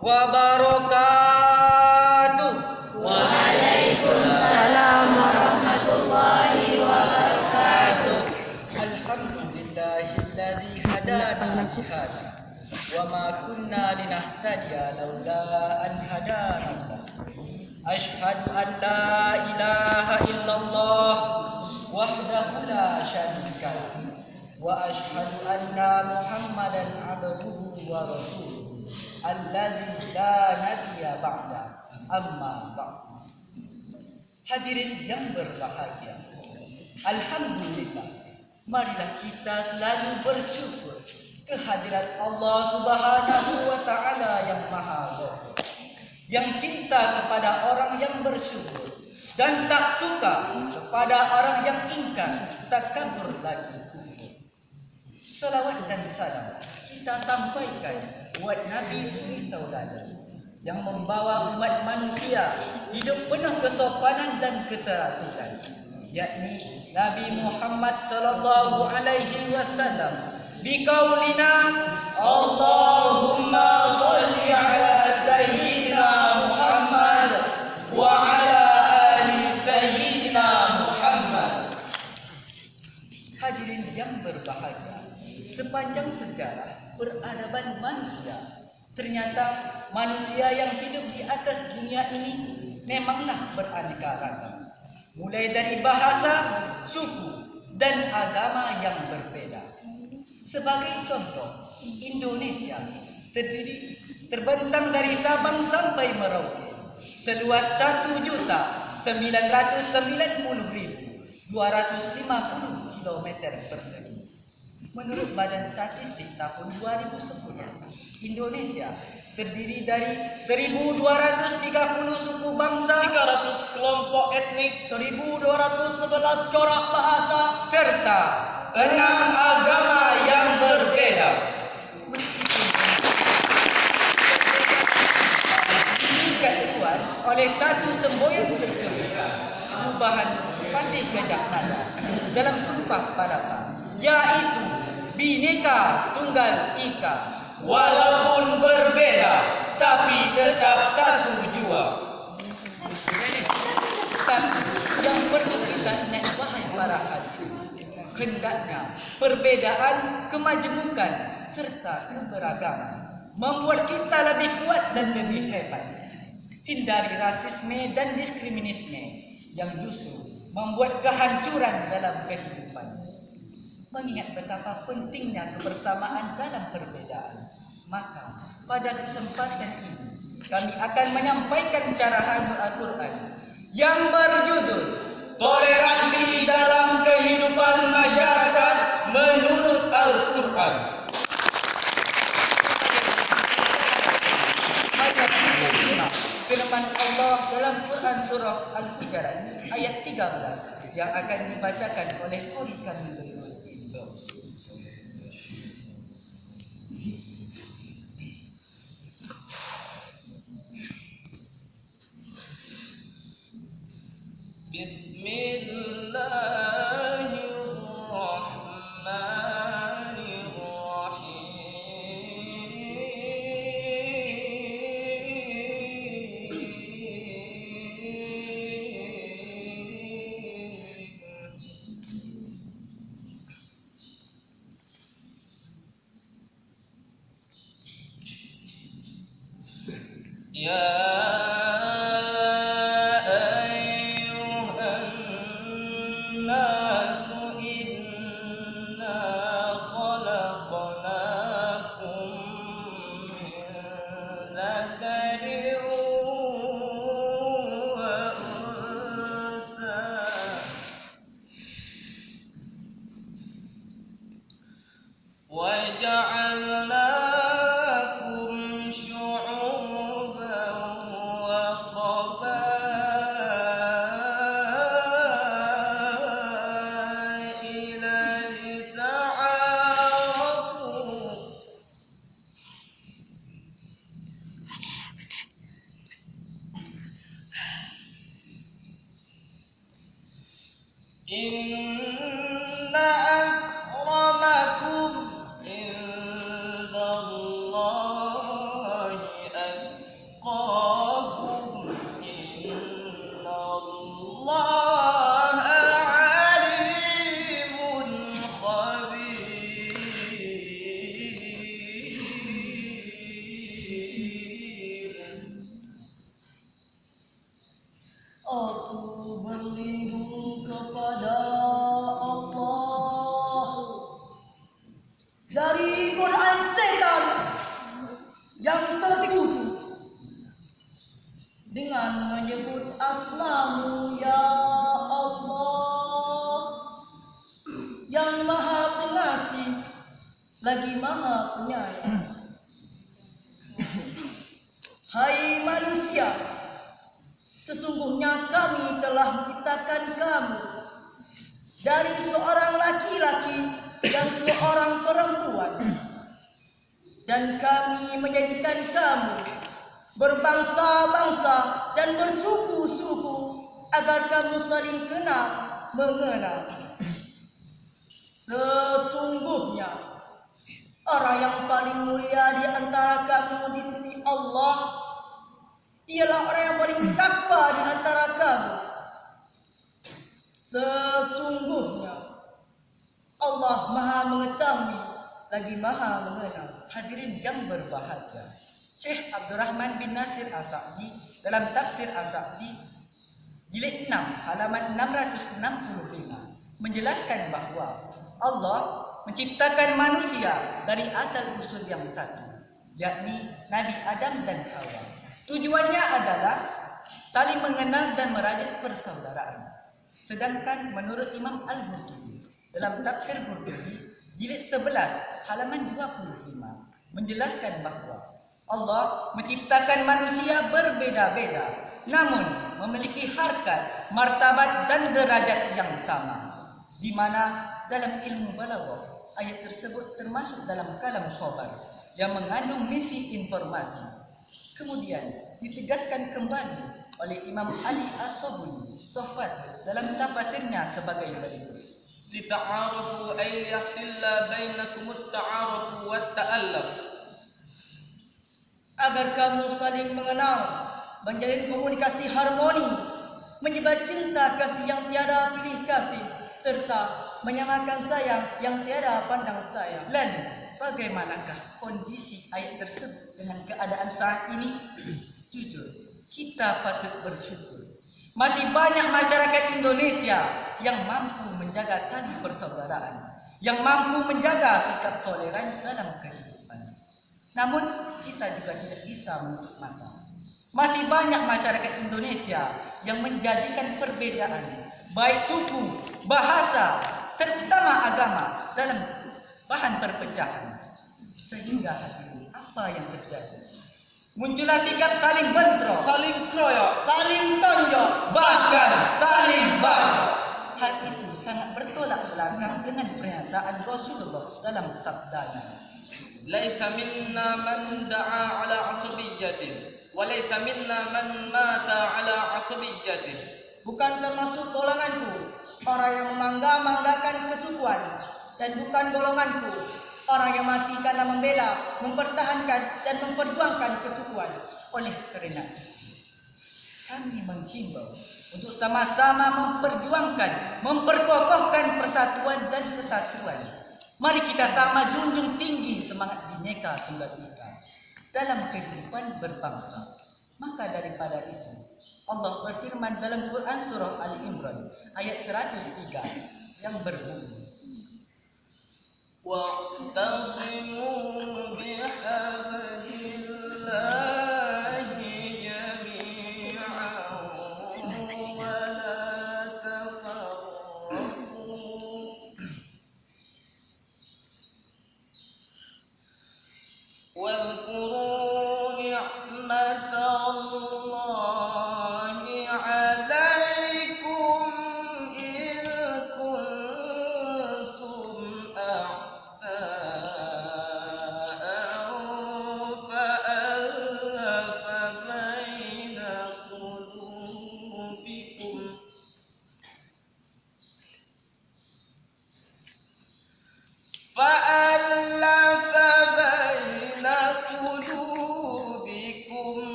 wabarakatuh. Waalaikumsalam warahmatullahi wabarakatuh. Alhamdulillahilladzi hadana li hada wa ma kunna linahtadiya laula an hadana Allah. Asyhadu an la ilaha illallah wahdahu la syarika lahu wa asyhadu anna Muhammadan abduhu wa rasuluhu alladzi la nabiyya ba'da amma ba'd. Hadirin yang berbahagia, alhamdulillah, marilah kita selalu bersyukur kehadirat Allah Subhanahu wa taala yang Maha Ghafur, yang cinta kepada orang yang bersyukur dan tak suka kepada orang yang ingkar, takabur lagi kufur. Salawat dan salam kita sampaikan buat Nabi Suri Tauladan yang membawa umat manusia hidup penuh kesopanan dan keteraturan, yakni Nabi Muhammad sallallahu alaihi wasallam. Biqaulina Allahumma shalli ala sayyidina Muhammad wa ala ali sayyidina Muhammad. Hadirin yang berbahagia, sepanjang sejarah peradaban manusia, ternyata manusia yang hidup di atas dunia ini memanglah beraneka ragam. Mulai dari bahasa, suku, dan agama yang berbeda. Sebagai contoh, Indonesia terbentang dari Sabang sampai Merauke, seluas 1.990.250 km persegi. Menurut Badan Statistik tahun 2010, Indonesia terdiri dari 1.230 suku bangsa, 300 kelompok etnik, 1.211 corak bahasa, serta 6 agama yang berbeda. Dikatakan oleh satu semboyan terkemuka, perubahan pandai gajah nada dalam Sumpah Palapa, yaitu Bhinneka Tunggal Ika, walaupun berbeda tapi tetap satu jua. Tapi yang perlu kita ingat wahai para hadirin, hendaknya perbedaan, kemajemukan serta keberagaman membuat kita lebih kuat dan lebih hebat. Hindari rasisme dan diskriminisme yang justru membuat kehancuran dalam kehidupan. Mengingat betapa pentingnya kebersamaan dalam perbedaan, maka pada kesempatan ini kami akan menyampaikan carahan Al-Quran yang berjudul Toleransi dalam Kehidupan Masyarakat menurut Al-Quran. Mari kita simak firman Allah dalam Quran surah Al-Hujurat ayat 13 yang akan dibacakan oleh qori kami berikut. Inna akramakum indallahi asmamu ya Allah, yang maha pengasih lagi maha penyayang. Hai manusia, sesungguhnya kami telah menciptakan kamu dari seorang laki-laki dan seorang perempuan, dan kami menjadikan kamu berbangsa-bangsa dan bersuku-suku agar kamu saling kenal mengenal. Sesungguhnya orang yang paling mulia di antara kamu di sisi Allah ialah orang yang paling takwa di antara kamu. Sesungguhnya Allah maha mengetahui lagi maha mengenal. Hadirin yang berbahagia, Syekh Abdurrahman bin Nasir As-Sa'di dalam tafsir As-Sa'di jilid 6 halaman 665 menjelaskan bahwa Allah menciptakan manusia dari asal usul yang satu, yakni Nabi Adam dan Hawa. Tujuannya adalah saling mengenal dan merajut persaudaraan. Sedangkan menurut Imam Al-Qurtubi dalam tafsir Qurtubi jilid 11 halaman 25 menjelaskan bahwa Allah menciptakan manusia berbeda-beda, namun memiliki harkat, martabat dan derajat yang sama, di mana dalam ilmu balaghah ayat tersebut termasuk dalam kalam khabar yang mengandung misi informasi. Kemudian ditegaskan kembali oleh Imam Ali As-Sabuni Sofat dalam tafsirnya sebagai berikut: lita'arafu ay yahsilla bainakum at-ta'aruf wa at-ta'alluf, agar kamu saling mengenal, menjalin komunikasi harmoni, menyebar cinta kasih yang tiada pilih kasih, serta menyamakan sayang yang tiada pandang sayang. Lalu bagaimanakah kondisi ayat tersebut dengan keadaan saat ini? Jujur, kita patut bersyukur. Masih banyak masyarakat Indonesia yang mampu menjaga tali persaudaraan, yang mampu menjaga sikap toleran dalam kehidupan. Namun kita juga tidak bisa menutup mata. Masih banyak masyarakat Indonesia yang menjadikan perbedaan baik suku, bahasa, terutama agama dalam bahan perpecahan. Sehingga hadirin, apa yang terjadi? Muncullah sikap saling bentrok, saling kroyok, saling tonjok, bahkan saling bacok. Hal itu sangat bertolak belakang dengan pernyataan Rasulullah dalam sabdanya, laisa minna man da'a ala asabiyyatin wa laisa minna man mata ala asabiyyatin. bukan termasuk golonganku orang yang memangga-manggakan kesukuan, dan bukan golonganku orang yang mati karena membela, mempertahankan dan memperjuangkan kesukuan. Oleh kerana itu, kami menghimbau untuk sama-sama memperjuangkan, memperkokohkan persatuan dan kesatuan. Mari kita sama junjung tinggi semangat Bhinneka Tunggal Ika dalam kehidupan berbangsa. Maka daripada itu, Allah berfirman dalam Quran surah Ali Imran ayat 103 yang berbunyi, wa'tasimu bihablillahi jami'an wa la tafarraqu wadhkuru ni'matallahi 'alaikum id kuntum a'da'an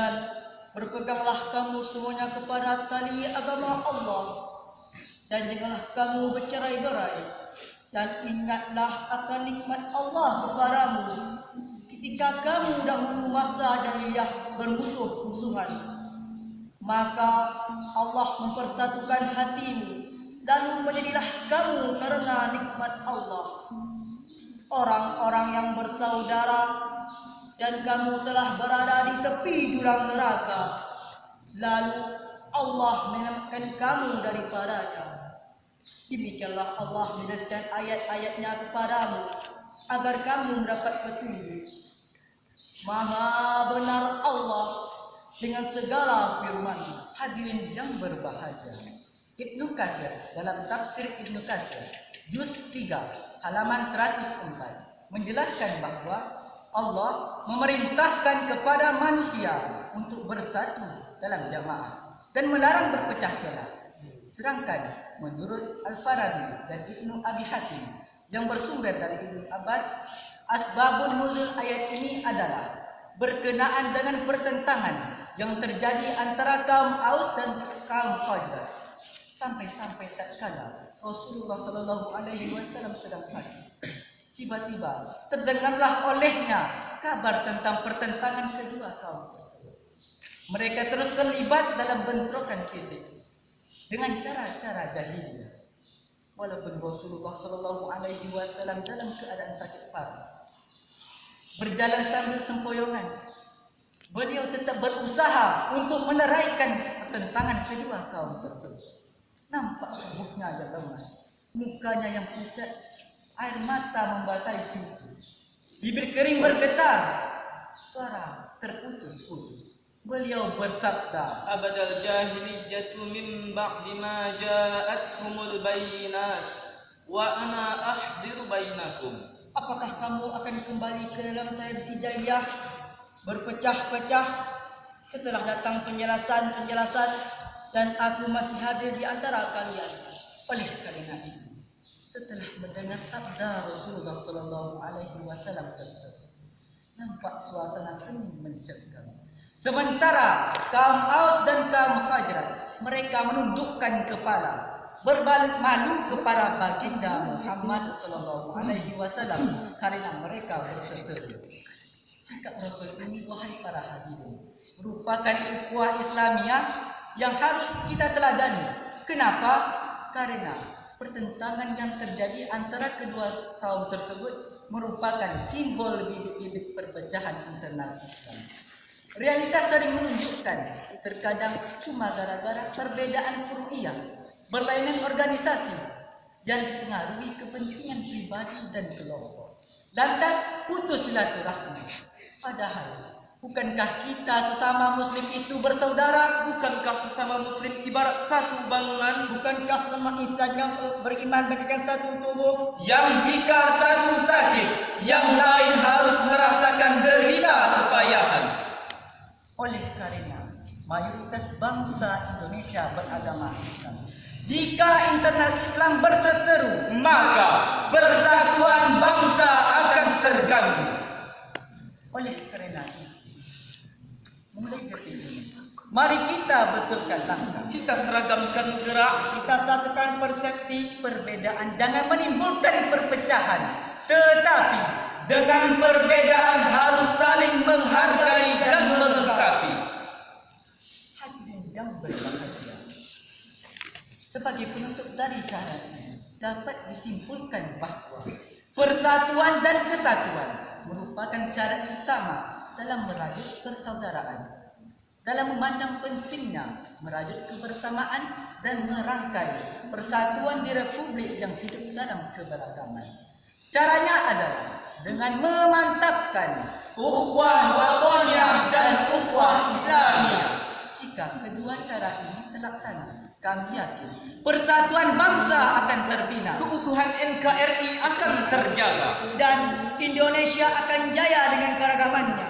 Dan berpeganglah kamu semuanya kepada tali agama Allah, dan janganlah kamu bercerai-berai, dan ingatlah akan nikmat Allah kepadamu ketika kamu dahulu masa jahiliyah bermusuh-musuhan. Maka Allah mempersatukan hatimu, lalu menjadilah kamu karena nikmat Allah orang-orang yang bersaudara, dan kamu telah berada di tepi jurang neraka, lalu Allah menyelamatkan kamu daripadanya. Demikianlah Allah menjelaskan ayat-ayatnya kepadamu agar kamu mendapat petunjuk. Maha benar Allah dengan segala firman. Hadirin yang berbahagia, Ibnu Katsir dalam tafsir Ibnu Katsir juz 3 halaman 104 menjelaskan bahwa Allah memerintahkan kepada manusia untuk bersatu dalam jamaah dan melarang berpecah belah. Sedangkan menurut Al-Farabi dan Ibnu Abi Hatim yang bersumber dari Ibnu Abbas, asbabun nuzul ayat ini adalah berkenaan dengan pertentangan yang terjadi antara kaum Aus dan kaum Khazraj. Sampai-sampai tatkala Rasulullah sallallahu alaihi wasallam sedang sakit, tiba-tiba terdengarlah olehnya kabar tentang pertentangan kedua kaum tersebut. Mereka terus terlibat dalam bentrokan fisik dengan cara-cara jahiliyah. Walaupun Rasulullah sallallahu alaihi wasallam dalam keadaan sakit parah, berjalan sambil sempoyongan, beliau tetap berusaha untuk meneraikan pertentangan kedua kaum tersebut. Nampak tubuhnya yang lemas, mukanya yang pucat, air mata membasahi pipi, bibir kering bergetar, suara terputus-putus. Beliau bersabda, Abadal jahiliyatu min ba'di ma ja'athumul bayinat wa ana ahdiru bainakum. apakah kamu akan kembali ke dalam tradisi jahiliyah berpecah-pecah setelah datang penjelasan-penjelasan, dan aku masih hadir di antara kalian? Oleh karena itu, setelah mendengar sabda Rasulullah sallallahu alaihi wasallam tersebut, nampak suasana hening mencekam. Sementara kaum Aus dan kaum Khazraj, mereka menundukkan kepala, berbalik malu kepada baginda Muhammad sallallahu alaihi wasallam karena mereka berseteru. Sikap Rasul ini, wahai para hadirin, merupakan ukhuwah Islamiyah yang harus kita teladani. Kenapa? Karena pertentangan yang terjadi antara kedua kaum tersebut merupakan simbol bibit-bibit perpecahan internal Islam. Realitas sering menunjukkan terkadang cuma gara-gara perbedaan furu'iyah, berlainan organisasi yang dipengaruhi kepentingan pribadi dan kelompok, lantas putus silaturahmi. Padahal bukankah kita sesama muslim itu bersaudara? Bukankah sesama muslim ibarat satu bangunan? Bukankah semua insan yang beriman bagaikan satu tubuh? Yang jika satu sakit, yang lain harus merasakan derita kepayahan. Oleh karena mayoritas bangsa Indonesia beragama Islam, jika internal Islam berseteru, Maka persatuan bangsa akan terganggu. oleh karena itu, mulai detik ini, mari kita betulkan langkah, Kita seragamkan gerak, kita satukan persepsi. Perbedaan jangan menimbulkan perpecahan, tetapi dengan perbedaan harus saling menghargai dan melengkapi. hadirin yang berbahagia, sebagai penutup dari cara ini dapat disimpulkan bahwa persatuan dan kesatuan merupakan cara utama dalam merajut persaudaraan, dalam memandang pentingnya merajut kebersamaan dan merangkai persatuan di republik yang hidup dalam keberagaman. Caranya adalah dengan memantapkan Ukhuwah wataniyah dan ukhuwah Islamiyah. Jika kedua cara ini terlaksana, kami yakin persatuan bangsa akan terbina, Keutuhan NKRI akan terjaga. dan Indonesia akan jaya dengan keragamannya.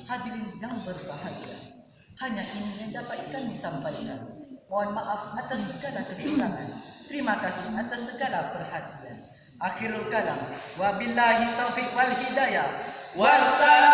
Hadirin yang berbahagia, hanya ini yang dapat kami sampaikan. Mohon maaf atas segala kekurangan. Terima kasih atas segala perhatian. Akhirul kalam, wabillahi taufiq wal hidayah. Wassalamu